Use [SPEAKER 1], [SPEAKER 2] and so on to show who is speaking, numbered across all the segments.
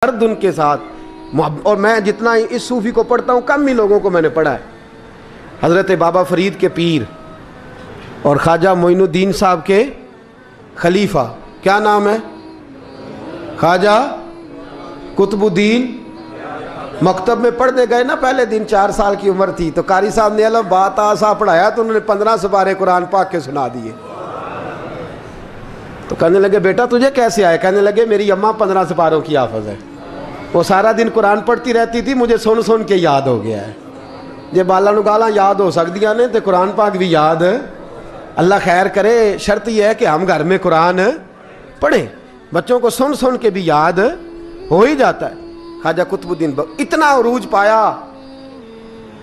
[SPEAKER 1] درد ان کے ساتھ اور میں جتنا اس صوفی کو پڑھتا ہوں کم ہی لوگوں کو میں نے پڑھا ہے. حضرت بابا فرید کے پیر اور خواجہ معین الدین صاحب کے خلیفہ، کیا نام ہے؟ خواجہ قطب الدین. مکتب میں پڑھنے گئے نا، پہلے دن 4 سال کی عمر تھی تو قاری صاحب نے الف با تا سا پڑھایا تو انہوں نے 15 سپارے قرآن پاک کے سنا دیے. تو کہنے لگے بیٹا تجھے کیسے آئے؟ کہنے لگے میری اماں 15 سپاروں کی حافظ ہے، وہ سارا دن قرآن پڑھتی رہتی تھی، مجھے سن سن کے یاد ہو گیا ہے. جے بالا نو گالاں یاد ہو سکدیاں نے تو قرآن پاک بھی یاد. اللہ خیر کرے، شرط یہ ہے کہ ہم گھر میں قرآن پڑھیں. بچوں کو سن سن کے بھی یاد ہو ہی جاتا ہے. خواجہ قطب الدین اتنا عروج پایا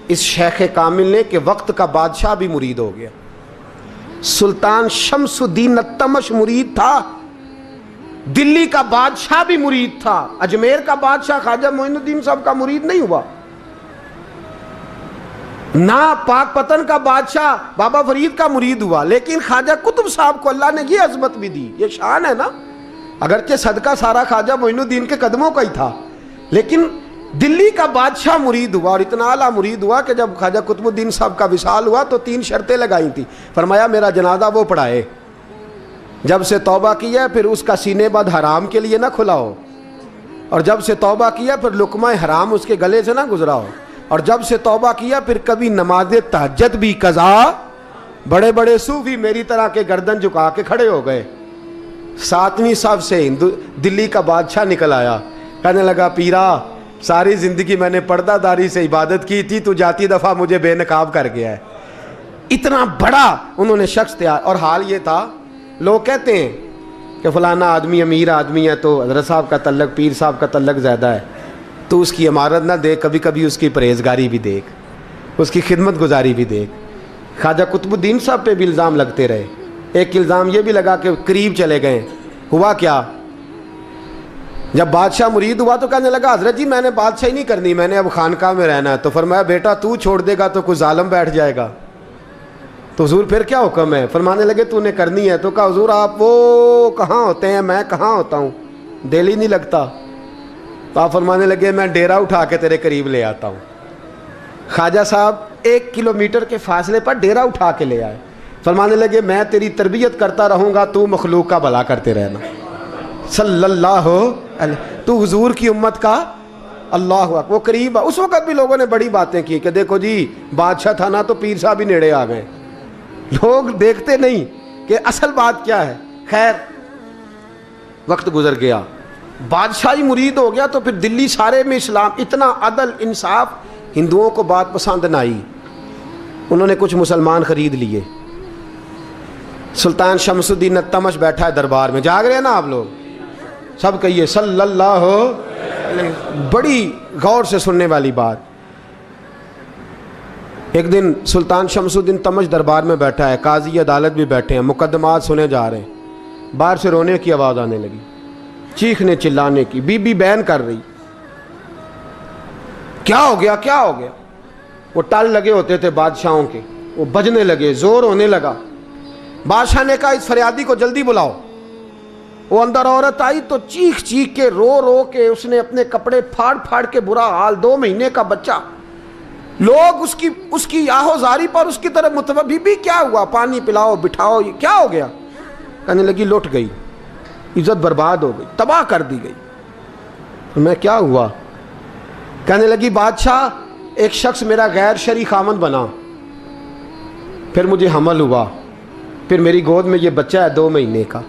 [SPEAKER 1] اس شیخ کامل نے کہ وقت کا بادشاہ بھی مرید ہو گیا. سلطان شمس الدین التمش مرید تھا، دلی کا بادشاہ بھی مرید تھا. اجمیر کا بادشاہ خواجہ معین الدین صاحب کا مرید نہیں ہوا، نہ پاک پتن کا بادشاہ بابا فرید کا مرید ہوا. لیکن خواجہ قطب صاحب کو اللہ نے یہ عظمت بھی دی، یہ شان ہے نا. اگرچہ صدقہ سارا خواجہ معین الدین کے قدموں کا ہی تھا، لیکن دلی کا بادشاہ مرید ہوا. اور اتنا اعلیٰ مرید ہوا کہ جب خواجہ قطب الدین صاحب کا وصال ہوا تو 3 شرطیں لگائی تھی. فرمایا میرا جنازہ وہ پڑھائے، جب سے توبہ کیا پھر اس کا سینے بد حرام کے لیے نہ کھلا ہو، اور جب سے توبہ کیا پھر لقمہ حرام اس کے گلے سے نہ گزرا ہو، اور جب سے توبہ کیا پھر کبھی نماز تہجد بھی قضا. بڑے بڑے صوفی میری طرح کے گردن جھکا کے کھڑے ہو گئے. 7ویں صف سے دلی کا بادشاہ نکل آیا، کہنے لگا پیرا ساری زندگی میں نے پردہ داری سے عبادت کی تھی، تو جاتی دفعہ مجھے بے نقاب کر گیا ہے. اتنا بڑا انہوں نے شخص تیار. اور حال یہ تھا، لوگ کہتے ہیں کہ فلانا آدمی امیر آدمی ہے تو حضرت صاحب کا تعلق، پیر صاحب کا تعلق زیادہ ہے، تو اس کی عمارت نہ دیکھ، کبھی کبھی اس کی پرہیزگاری بھی دیکھ، اس کی خدمت گزاری بھی دیکھ. خواجہ قطب الدین صاحب پہ بھی الزام لگتے رہے. ایک الزام یہ بھی لگا کہ قریب چلے گئے. ہوا کیا؟ جب بادشاہ مرید ہوا تو کہنے لگا حضرت جی میں نے بادشاہی نہیں کرنی، میں نے اب خانقاہ میں رہنا ہے. تو فرمایا بیٹا تو چھوڑ دے گا تو کوئی ظالم بیٹھ جائے گا. تو حضور پھر کیا حکم ہے؟ فرمانے لگے تو نے کرنی ہے. تو کہا حضور آپ وہ کہاں ہوتے ہیں، میں کہاں ہوتا ہوں، دل ہی نہیں لگتا. تو آپ فرمانے لگے میں ڈیرا اٹھا کے تیرے قریب لے آتا ہوں. خواجہ صاحب 1 کلومیٹر کے فاصلے پر ڈیرا اٹھا کے لے آئے. فرمانے لگے میں تیری تربیت کرتا رہوں گا، تو مخلوق کا بھلا کرتے رہنا. صلی اللہ علیہ، تو حضور کی امت کا اللہ اکبر. وہ قریب. اس وقت بھی لوگوں نے بڑی باتیں کی کہ دیکھو جی بادشاہ تھا نا تو پیر صاحب بھی نیڑے آ گئے. لوگ دیکھتے نہیں کہ اصل بات کیا ہے. خیر وقت گزر گیا، بادشاہی مرید ہو گیا تو پھر دلی سارے میں اسلام، اتنا عدل انصاف. ہندوؤں کو بات پسند نہ آئی، انہوں نے کچھ مسلمان خرید لیے. سلطان شمس الدین التمش بیٹھا ہے دربار میں. جاگ رہے ہیں نا آپ لوگ؟ سب کہیے صلی اللہ علیہ. بڑی غور سے سننے والی بات. ایک دن سلطان شمس الدین تمش دربار میں بیٹھا ہے، قاضی عدالت بھی بیٹھے ہیں، مقدمات سنے جا رہے ہیں. باہر سے رونے کی آواز آنے لگی، چیخنے چلانے کی. بی بی بیان کر رہی. کیا ہو گیا کیا ہو گیا؟ وہ ٹال لگے ہوتے تھے بادشاہوں کے، وہ بجنے لگے، زور ہونے لگا. بادشاہ نے کہا اس فریادی کو جلدی بلاؤ. وہ اندر عورت آئی تو چیخ چیخ کے رو رو کے اس نے اپنے کپڑے پھاڑ پھاڑ کے، برا حال، 2 مہینے کا بچہ. لوگ اس کی آہو زاری پر اس کی طرف متوجہ. بی بی کیا ہوا؟ پانی پلاؤ، بٹھاؤ، یہ کیا ہو گیا؟ کہنے لگی لٹ گئی، عزت برباد ہو گئی، تباہ کر دی گئی. میں کیا ہوا؟ کہنے لگی بادشاہ ایک شخص میرا غیر شرعی خامند بنا، پھر مجھے حمل ہوا، پھر میری گود میں یہ بچہ ہے 2 مہینے کا.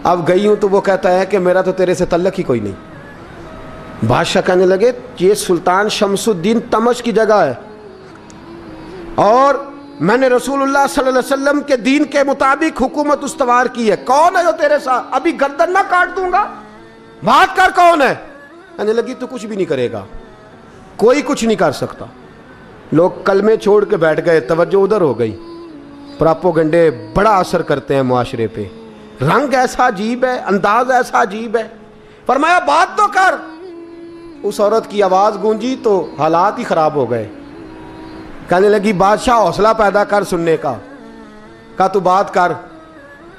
[SPEAKER 1] اب گئی ہوں تو وہ کہتا ہے کہ میرا تو تیرے سے تعلق ہی کوئی نہیں. بادشاہ کہنے لگے یہ سلطان شمس الدین تمش کی جگہ ہے، اور میں نے رسول اللہ صلی اللہ علیہ وسلم کے دین کے مطابق حکومت استوار کی ہے. کون ہے جو تیرے ساتھ؟ ابھی گردن نہ کاٹ دوں گا، بات کر کون ہے؟ کہنے لگی تو کچھ بھی نہیں کرے گا، کوئی کچھ نہیں کر سکتا. لوگ کلمے چھوڑ کے بیٹھ گئے، توجہ ادھر ہو گئی. پراپوگنڈے بڑا اثر کرتے ہیں معاشرے پہ. رنگ ایسا عجیب ہے، انداز ایسا عجیب ہے. فرمایا بات تو کر. اس عورت کی آواز گونجی تو حالات ہی خراب ہو گئے. کہنے لگی بادشاہ حوصلہ پیدا کر سننے کا. کہا تو بات کر.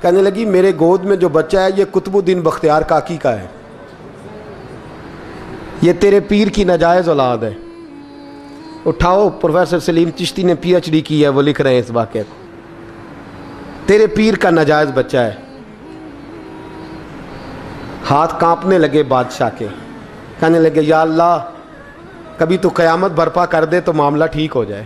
[SPEAKER 1] کہنے لگی میرے گود میں جو بچہ ہے یہ قطب الدین بختیار کاکی کا ہے. یہ تیرے پیر کی ناجائز اولاد ہے. اٹھاؤ, پروفیسر سلیم چشتی نے پی ایچ ڈی کی ہے, وہ لکھ رہے ہیں اس واقعے کو. تیرے پیر کا ناجائز بچہ ہے. ہاتھ کانپنے لگے بادشاہ کے, کہنے لگے یا اللہ کبھی تو قیامت برپا کر دے تو معاملہ ٹھیک ہو جائے,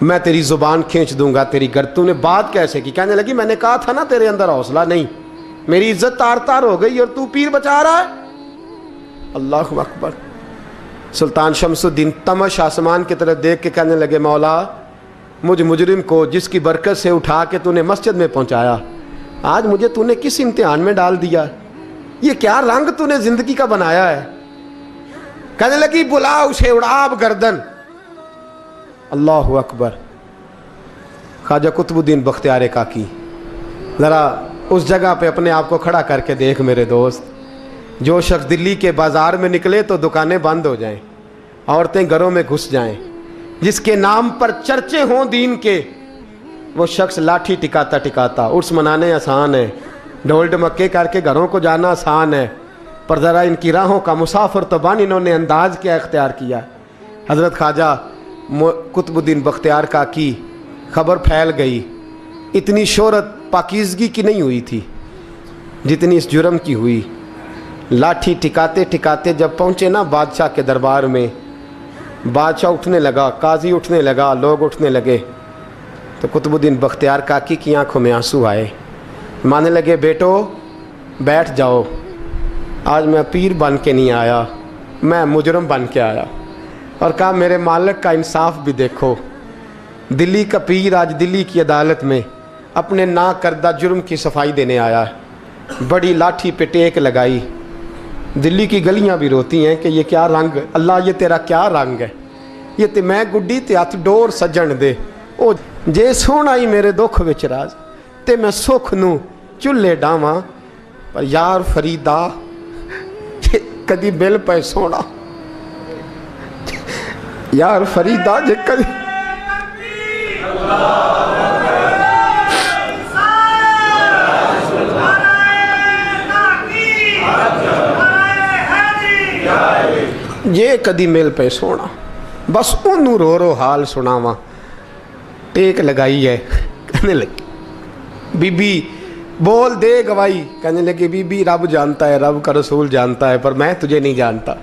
[SPEAKER 1] میں تیری زبان کھینچ دوں گا تیری تو نے بات کیسے کی؟ کہنے لگی میں نے کہا تھا نا تیرے اندر حوصلہ نہیں, میری عزت تار تار ہو گئی اور تو پیر بچا رہا ہے. اللہ اکبر. سلطان شمس الدین تمش آسمان کی طرف دیکھ کے کہنے لگے مولا مجھ مجرم کو جس کی برکت سے اٹھا کے تو نے مسجد میں پہنچایا, آج مجھے تو نے کس امتحان میں ڈال دیا؟ یہ کیا رنگ تو نے زندگی کا بنایا ہے؟ کہنے لگی بلا اسے, اڑاب گردن. اللہ اکبر. خواجہ قطب الدین بختیار کاکی, ذرا اس جگہ پہ اپنے آپ کو کھڑا کر کے دیکھ میرے دوست. جو شخص دلی کے بازار میں نکلے تو دکانیں بند ہو جائیں, عورتیں گھروں میں گھس جائیں, جس کے نام پر چرچے ہوں دین کے, وہ شخص لاٹھی ٹکاتا ٹکاتا. عرس منانے آسان ہے, ڈھول ڈمکے کر کے گھروں کو جانا آسان ہے, پر ذرا ان کی راہوں کا مسافر تو بن انہوں نے انداز کیا اختیار کیا. حضرت خواجہ قطب الدین بختیار کاکی خبر پھیل گئی. اتنی شہرت پاکیزگی کی نہیں ہوئی تھی جتنی اس جرم کی ہوئی. لاٹھی ٹکاتے ٹکاتے جب پہنچے نا بادشاہ کے دربار میں, بادشاہ اٹھنے لگا, قاضی اٹھنے لگا, لوگ اٹھنے لگے, تو قطب الدین بختیار کاکی کی آنکھوں میں آنسو آئے. مانے لگے بیٹو بیٹھ جاؤ, آج میں پیر بن کے نہیں آیا, میں مجرم بن کے آیا. اور کہا میرے مالک کا انصاف بھی دیکھو, دلی کا پیر آج دلی کی عدالت میں اپنے نا کردہ جرم کی صفائی دینے آیا ہے. بڑی لاٹھی پہ ٹیک لگائی. دلی کی گلیاں بھی روتی ہیں کہ یہ کیا رنگ, اللہ یہ تیرا کیا رنگ ہے, یہ تے میں گڈی تے ہاتھ ڈور سجن دے, او جے سونا ہی میرے دکھ وچ راز, تے میں سکھ نو چولہے ڈاواں, پر یار فریدا کدی بل پہ سونا, یار فریدا جے کدی یہ کدی مل پہ سونا, بس انہوں رو رو حال سناواں. ٹیک لگائی ہے, کہنے لگی بی بی بول دے گواہی. کہنے لگی بی بی رب جانتا ہے, رب کا رسول جانتا ہے, پر میں تجھے نہیں جانتا,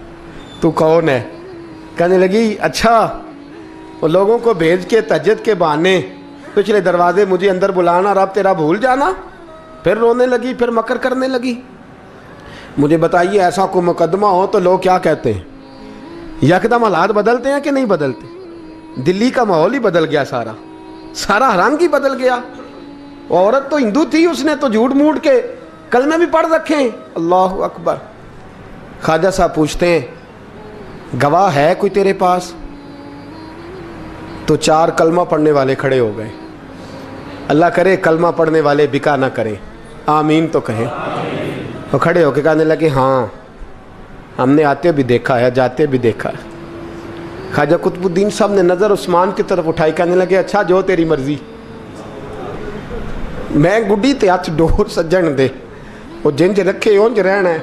[SPEAKER 1] تو کون ہے؟ کہنے لگی اچھا وہ لوگوں کو بھیج کے تہجد کے بہانے پچھلے دروازے مجھے اندر بلانا, رب تیرا بھول جانا. پھر رونے لگی, پھر مکر کرنے لگی. مجھے بتائیے ایسا کوئی مقدمہ ہو تو لوگ کیا کہتے ہیں؟ یکدم حالات بدلتے ہیں کہ نہیں بدلتے؟ دلی کا ماحول ہی بدل گیا, سارا رنگ ہی بدل گیا. عورت تو ہندو تھی, اس نے تو جھوٹ موٹ کے کلمے بھی پڑھ رکھے ہیں. اللہ اکبر. خواجہ صاحب پوچھتے ہیں گواہ ہے کوئی تیرے پاس؟ تو 4 کلمہ پڑھنے والے کھڑے ہو گئے. اللہ کرے کلمہ پڑھنے والے بکا نہ کریں, آمین تو کہیں. وہ کھڑے ہو کے کہنے لگے ہاں ہم نے آتے بھی دیکھا ہے, جاتے بھی دیکھا ہے. خواجہ قطب الدین صاحب نے نظر عثمان کی طرف اٹھائی, کہنے لگے اچھا جو تیری مرضی, میں گڈی تے ہاتھ ڈور سجن دے, وہ جنج رکھے اونج رہنا ہے,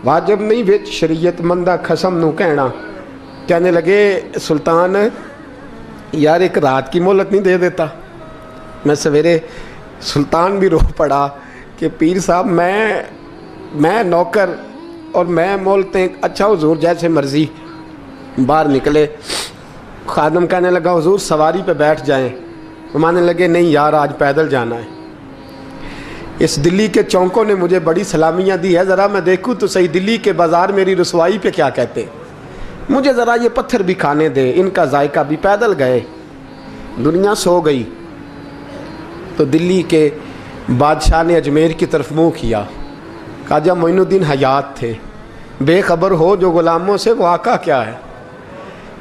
[SPEAKER 1] واجب نہیں وچ شریعت مندہ خسم نو کہنا. کہنے لگے سلطان یار ایک رات کی مہلت نہیں دے دیتا؟ میں سویرے سلطان بھی رو پڑا کہ پیر صاحب میں نوکر اور میں مولتے ہیں. اچھا حضور جیسے مرضی. باہر نکلے, خادم کہنے لگا حضور سواری پہ بیٹھ جائیں. وہ مانے لگے نہیں یار آج پیدل جانا ہے. اس دلی کے چونکوں نے مجھے بڑی سلامیاں دی ہے, ذرا میں دیکھوں تو صحیح دلی کے بازار میری رسوائی پہ کیا کہتے, مجھے ذرا یہ پتھر بھی کھانے دے, ان کا ذائقہ بھی. پیدل گئے, دنیا سو گئی. تو دلی کے بادشاہ نے اجمیر کی طرف منہ کیا. خواجہ معین الدین حیات تھے. بے خبر ہو جو غلاموں سے وہ آقا کیا ہے,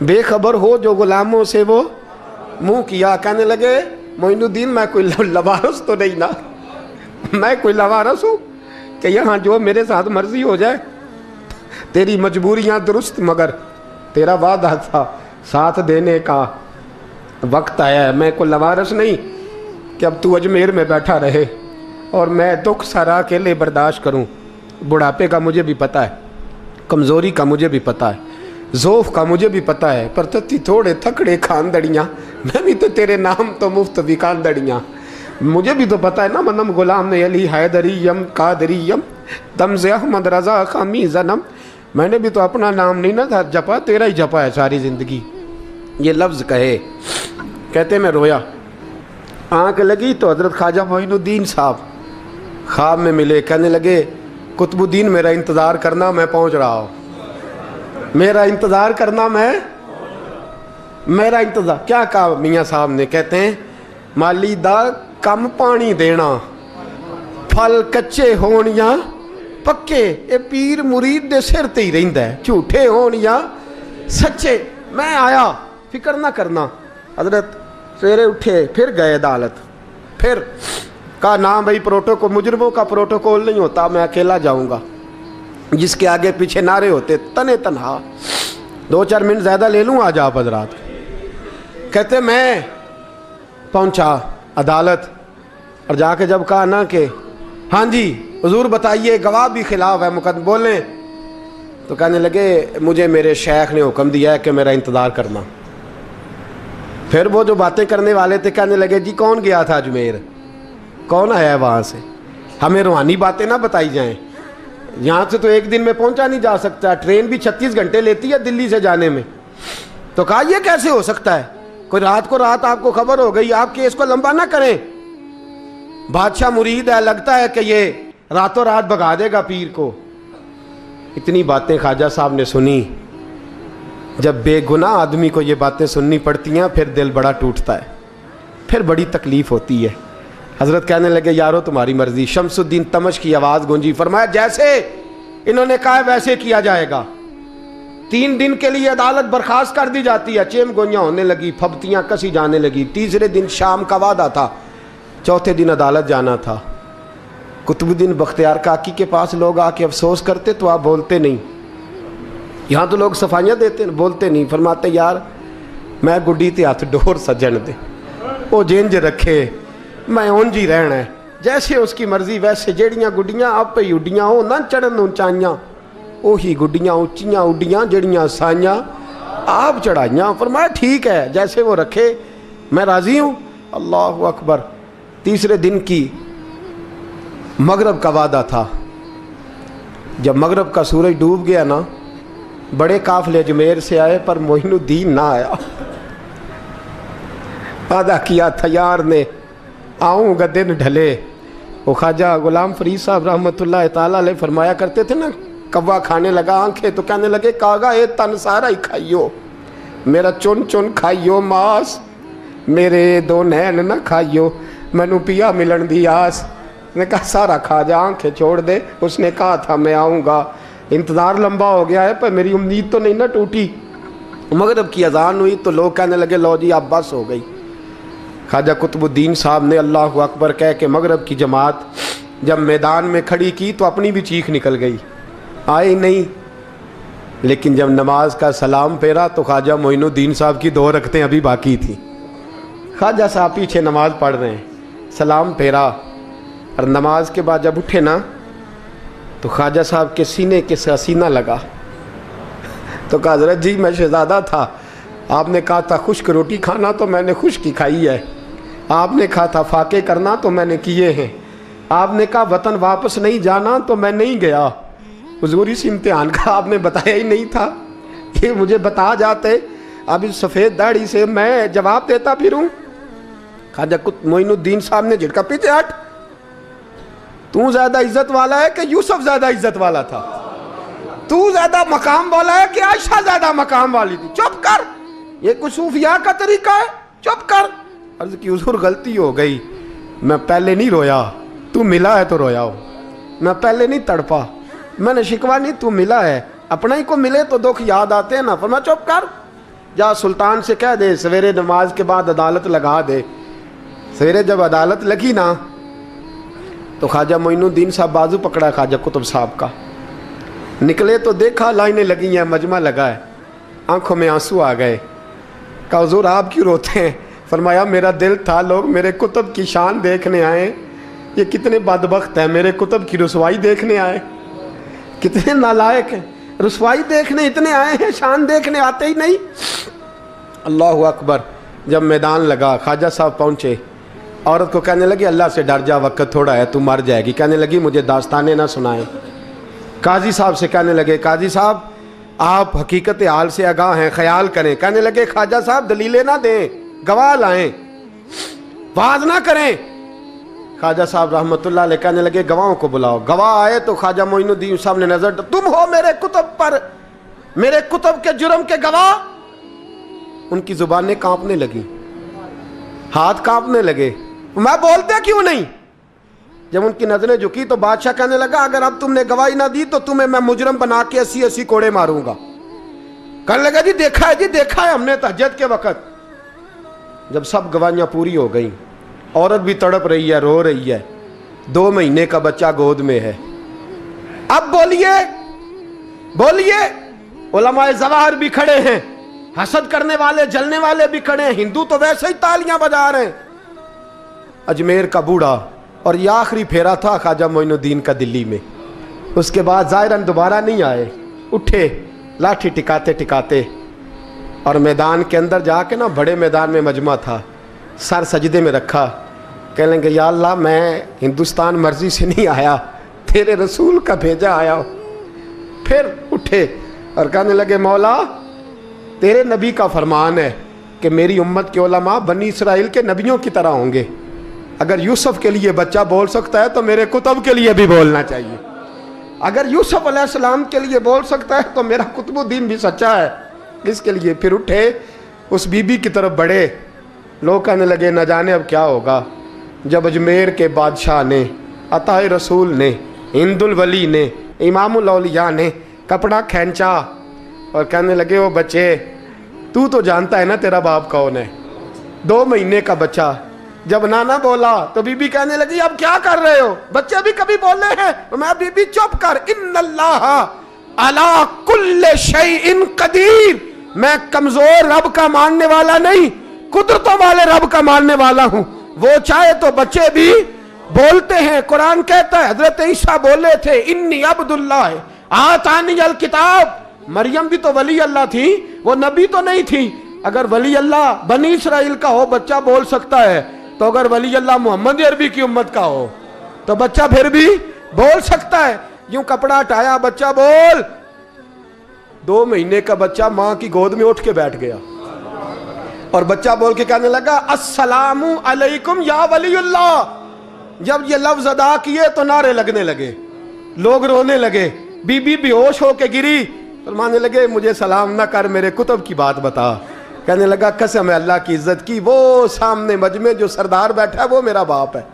[SPEAKER 1] بے خبر ہو جو غلاموں سے وہ منہ کیا. کہنے لگے معین الدین میں کوئی لوارس تو نہیں نا, میں کوئی لوارس ہوں کہ یہاں جو میرے ساتھ مرضی ہو جائے؟ تیری مجبوریاں درست, مگر تیرا وعدہ تھا ساتھ دینے کا, وقت آیا ہے. میں کوئی لوارس نہیں کہ اب تو اجمیر میں بیٹھا رہے اور میں دکھ سارا اکیلے برداشت کروں. بڑھاپے کا مجھے بھی پتہ ہے. कमज़ोरी का मुझे भी पता है, ज़ोफ़ का मुझे भी पता है, पर तत्ती थोड़े थकड़े खानदड़ियाँ, मैं भी तो तेरे नाम तो मुफ्त भी खानदड़ियाँ। मुझे भी तो पता है ना, मनम गुलाम ने अली हैदरियम कादरियम तमज़े अहमद रज़ा खामी ज़नम। मैंने भी तो अपना नाम नहीं ना था जपा, तेरा ही जपा है सारी ज़िंदगी। ये लफ्ज़ कहे, कहते मैं रोया, आँख लगी तो हज़रत ख्वाजा मोइनुद्दीन साहब ख्वाब में मिले। कहने लगे कुतुबुद्दीन मेरा इंतज़ार करना, मैं पहुँच रहा हूँ, मेरा इंतज़ार करना, मेरा इंतज़ार। क्या कहा मियाँ साहब ने? कहते हैं माली दा कम पानी देना, फल कच्चे होण या पक्के, ये पीर मुरीद दे सिर ते ही रहिंदा है, झूठे होण या सच्चे। मैं आया, फिक्र ना करना। हज़रत सवेरे उठे, फिर गए अदालत, फिर कहा ना भाई प्रोटोकॉल, मुजरमों का प्रोटोकॉल नहीं होता, मैं अकेला जाऊंगा। जिसके आगे पीछे नारे होते तने तनहा। 2-4 मिनट ज़्यादा ले लूँ आज आप हजरात। कहते मैं पहुंचा अदालत और जाके जब कहा ना कि हाँ जी हुजूर बताइए, गवाह भी खिलाफ है, मुकदमा बोलें, तो कहने लगे मुझे मेरे शेख ने हुक्म दिया है कि मेरा इंतज़ार करना। फिर वो जो बातें करने वाले थे कहने लगे जी कौन गया था अजमेर, कौन आया है वहाँ से, हमें रूहानी बातें ना बताई जाएं, यहाँ से तो एक दिन में पहुँचा नहीं जा सकता, ट्रेन भी 36 घंटे लेती है दिल्ली से जाने में। तो कहा यह कैसे हो सकता है, कोई रात को रात आपको खबर हो गई, आप केस को लंबा ना करें, बादशाह मुरीद है, लगता है कि ये रातों रात भगा देगा पीर को। इतनी बातें ख्वाजा साहब ने सुनी। जब बेगुनाह आदमी को ये बातें सुननी पड़ती हैं फिर दिल बड़ा टूटता है, फिर बड़ी तकलीफ़ होती है। हज़रत कहने लगे यारो तुम्हारी मर्ज़ी। शमसुद्दीन तमश की आवाज़ गूंजी, फरमाया जैसे इन्होंने कहा वैसे किया जाएगा। 3 दिन के लिए अदालत बर्खास्त कर दी जाती है। चेम गोइयाँ होने लगी, फबतियाँ कसी जाने लगी। तीसरे दिन शाम का वादा था, चौथे दिन अदालत जाना था। कुतुबुद्दीन बख्तियार काकी के पास लोग आके अफसोस करते तो आप बोलते नहीं, यहाँ तो लोग सफाइयाँ देते बोलते नहीं। फरमाते यार मैं गुड्डी ते हथ डोर सजन दे, वो जिंज रखे मैं उंज ही रहना है, जैसे उसकी मर्जी वैसे। जेड़ियाँ गुड्डियाँ आप ही उड्डियाँ हो ना चढ़न उचाइयाँ, वही गुड्डियाँ उच्चियाँ उड्डियाँ जड़ियाँ साइयाँ आप चढ़ाइयाँ। फरमाया ठीक है जैसे वो रखे मैं राज़ी हूँ। अल्लाह अकबर। तीसरे दिन की मगरब का वादा था। जब मगरब का सूरज डूब गया ना, बड़े काफिले अजमेर से आए पर मोइनुद्दीन ना आया। वादा किया था यार ने आऊँगा दिन ढले। वो ख्वाजा गुलाम फरीद साहब रहमतुल्लाह ताला अलैह फरमाया करते थे ना, कौवा खाने लगा आंखें तो कहने लगे कागा ये तन सारा ही खाइयो, मेरा चुन चुन खाइयो मास, मेरे 2 नैन ना खाइयो, मैनू पिया मिलन दी आस। ने कहा सारा खा जा, आंखें छोड़ दे। उसने कहा था मैं आऊँगा, इंतज़ार लंबा हो गया है पर मेरी उम्मीद तो नहीं ना टूटी। मगरब की अजान हुई तो लोग कहने लगे लो जी अब बस हो गई। ख्वाजा कुतुबुद्दीन साहब ने अल्लाह अकबर कह के मगरब की जमात जब मैदान में खड़ी की तो अपनी भी चीख निकल गई, आए नहीं। लेकिन जब नमाज का सलाम फेरा तो ख्वाजा मोइनुद्दीन साहब की 2 रकतें अभी बाकी थी। ख्वाजा साहब पीछे नमाज पढ़ रहे हैं, सलाम फेरा और नमाज के बाद जब उठे ना तो ख्वाजा साहब के सीने के सीना लगा। तो कहा हज़रत जी मैं शहज़ादा था, आपने कहा था खुश्क रोटी खाना तो मैंने खुश्क ही खाई है, आपने कहा था फाके करना तो मैंने किए हैं, आपने कहा वतन वापस नहीं जाना तो मैं नहीं गया। हुजूर इस इम्तिहान का आपने बताया ही नहीं था, ये मुझे बता जाते अब इस सफ़ेद दाढ़ी से मैं जवाब देता फिरूँ। ख्वाजा मोइनुद्दीन साहब ने झटका, पीछे हट, तू ज़्यादा इज्जत वाला है कि यूसुफ ज़्यादा इज्जत वाला था, तू ज़्यादा मकाम वाला है कि आयशा ज़्यादा मकाम वाली थी, चुप कर, ये कुछ सूफिया का तरीका है, चुप कर। अर्ज़ की हुजूर गलती हो गई, मैं पहले नहीं रोया, तू मिला है तो रोया हो, मैं पहले नहीं तड़पा, मैंने शिकवा नहीं, तू मिला है, अपना ही को मिले तो दुख याद आते हैं ना। फरमाया चुप कर, जा सुल्तान से कह दे सवेरे नमाज के बाद अदालत लगा दे। सवेरे जब अदालत लगी ना तो ख्वाजा मोइनुद्दीन साहब बाजू पकड़ा ख्वाजा कुतुब साहब का, निकले तो देखा लाइनें लगी हैं, मजमा लगा है, आंखों में आंसू आ गए। कहा हुजूर आप क्यों रोते हैं? फरमाया मेरा दिल था लोग मेरे कुतुब की शान देखने आए, ये कितने बदबख्त हैं, मेरे कुतुब की रुसवाई देखने आए, कितने नालायक हैं। रसवाई देखने इतने आए हैं, शान देखने आते ही नहीं। अल्लाह अकबर। जब मैदान लगा, ख्वाजा साहब पहुँचे, औरत को कहने लगी अल्लाह से डर जा, वक्त थोड़ा है, तू मर जाएगी। कहने लगी मुझे दास्ताने ना सुनाएं। काजी साहब से कहने लगे काजी साहब आप हकीकत हाल से आगाह हैं, ख्याल करें। कहने लगे ख्वाजा साहब दलीलें ना दें, गवाह लाएं, वाज ना करें। ख्वाजा साहब रहमतुल्लाह अलैह कहने लगे गवाहों को बुलाओ। गवाह आए तो ख्वाजा मोइनुद्दीन साहब ने नजर, तुम हो मेरे कुतुब पर, मेरे कुतुब के जुर्म के गवाह। उनकी जुबानें कांपने लगी, हाथ कांपने लगे, मैं बोलते क्यों नहीं। जब उनकी नजरें झुकी तो बादशाह कहने लगा अगर अब तुमने गवाही ना दी तो तुम्हें मैं मुजरम बना के 80-80 कोड़े मारूंगा। कहने लगा जी देखा है, जी देखा है हमने तहज्जुद के वक्त। जब सब गवाहियां पूरी हो गई, औरत भी तड़प रही है, रो रही है, 2 महीने का बच्चा गोद में है। अब बोलिए बोलिए, उलमाए ज़वाहिर भी खड़े हैं, हसद करने वाले जलने वाले भी खड़े हैं, हिंदू तो वैसे ही तालियां बजा रहे हैं। अजमेर का बूढ़ा, और ये आखिरी फेरा था ख्वाजा मोइनुद्दीन का दिल्ली में। उसके बाद ज़ाहिरन दोबारा नहीं आए, उठे लाठी टिकाते टिकाते और मैदान के अंदर जाके ना, बड़े मैदान में मजमा था, सर सजदे में रखा। कहने लगे या अल्लाह मैं हिंदुस्तान मर्जी से नहीं आया, तेरे रसूल का भेजा आया हूँ। फिर उठे और कहने लगे मौला तेरे नबी का फरमान है कि मेरी उम्मत के उलमा बनी इसराइल के नबियों की तरह होंगे। अगर यूसुफ के लिए बच्चा बोल सकता है तो मेरे कुतुब के लिए भी बोलना चाहिए। अगर यूसुफ अलैहिस्सलाम के लिए बोल सकता है तो मेरा कुतुबुद्दीन भी सच्चा है। इसके लिए फिर उठे, उस बीबी की तरफ बढ़े। लोग कहने लगे न जाने अब क्या होगा। जब अजमेर के बादशाह ने, अताए रसूल ने, हिंदुल वली ने, इमामुल औलिया ने कपड़ा खींचा और कहने लगे वो बच्चे तू तो जानता है ना तेरा बाप कौन है। 2 महीने का बच्चा। जब नाना बोला तो बीबी कहने लगी अब क्या कर रहे हो, बच्चे भी कभी बोले हैं। मैं बीबी चुप कर, इन्नल्लाह अला कुल्ले शैइन कदीर, मैं कमजोर रब का मानने वाला नहीं, कुदरतों वाले रब का मानने वाला हूं। वो चाहे तो बच्चे भी बोलते हैं। कुरान कहता है हजरत ईसा बोले थे इन्नी अब्दुल्लाह आतानी अल किताब। मरियम भी तो वली अल्लाह थी, वो नबी तो नहीं थी। अगर वली अल्लाह बनी इसराइल का हो बच्चा बोल सकता है, तो अगर वली अल्लाह मोहम्मद अरबी की उम्मत का हो तो बच्चा फिर भी बोल सकता है। यूं कपड़ा हटाया, बच्चा बोल। 2 महीने का बच्चा मां की गोद में उठ के बैठ गया और बच्चा बोल के कहने लगा अस्सलामु अलैकुम या वलीउल्लाह। जब ये लफ्ज अदा किए तो नारे लगने लगे, लोग रोने लगे, बीबी बेहोश होके गिरी। फरमाने लगे मुझे सलाम ना कर, मेरे कुतुब की बात बता। कहने लगा कसम है अल्लाह की इज्जत की, वो सामने मजमे जो सरदार बैठा है वो मेरा बाप है।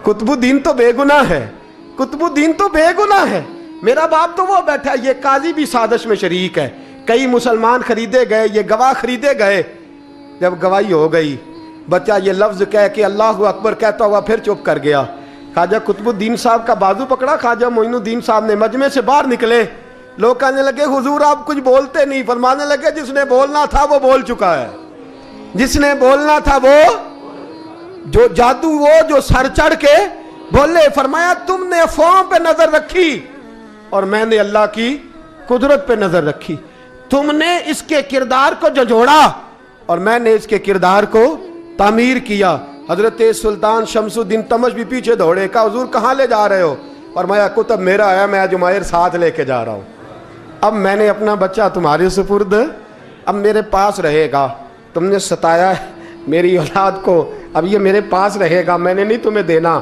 [SPEAKER 1] कुतुबुद्दीन तो बेगुनाह है, कुतुबुद्दीन तो बेगुनाह है, मेरा बाप तो वो बैठा है। ये काजी भी साजिश में शरीक है। कई मुसलमान खरीदे गए, ये गवाह खरीदे गए। जब गवाही हो गई, बच्चा ये लफ्ज कह के अल्लाह अकबर कहता हुआ फिर चुप कर गया। ख्वाजा कुतुबुद्दीन साहब का बाजू पकड़ा, ख्वाजा मोइनुद्दीन साहब ने मजमे से बाहर निकले। लोग कहने लगे हुजूर आप कुछ बोलते नहीं। फरमाने लगे जिसने बोलना था वो बोल चुका है, जिसने बोलना था वो, जो जादू वो जो सर चढ़ के बोले। फरमाया तुमने अफवाहों पे नजर रखी और मैंने अल्लाह की कुदरत पे नजर रखी। तुमने इसके किरदार को झंझोड़ा और मैंने इसके किरदार को तामीर किया। हजरत सुल्तान शमसुद्दीन तमश भी पीछे दौड़े, कहा हुजूर कहाँ ले जा रहे हो। फरमाया कुतुब मेरा है, मैं जुमायर साथ लेके जा रहा हूँ। अब मैंने अपना बच्चा तुम्हारे सुपुर्द, अब मेरे पास रहेगा। तुमने सताया मेरी औलाद को, अब ये मेरे पास रहेगा, मैंने नहीं तुम्हें देना।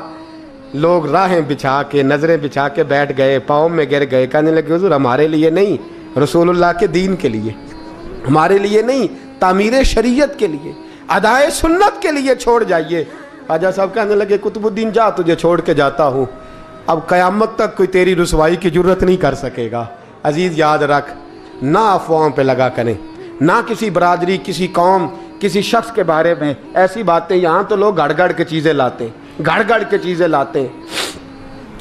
[SPEAKER 1] लोग राहें बिछा के, नजरें बिछा के बैठ गए, पाँव में गिर गए। कहने लगे हुजूर हमारे लिए नहीं, रसूलुल्लाह के दीन के लिए, हमारे लिए नहीं, तामीर शरीयत के लिए, अदाए सुन्नत के लिए छोड़ जाइए। ख्वाजा साहब कहने लगे कुतुबुद्दीन जा, तुझे छोड़ के जाता हूँ, अब क़यामत तक कोई तेरी रुसवाई की जरूरत नहीं कर सकेगा। अजीज़ याद रख, ना अफवाहों पे लगा करें, ना किसी बरादरी, किसी कौम, किसी शख्स के बारे में ऐसी बातें। यहाँ तो लोग गड़ गड़ के चीज़ें लाते हैं, गड़ गड़ के चीज़ें लाते हैं,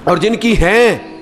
[SPEAKER 1] और जिनकी हैं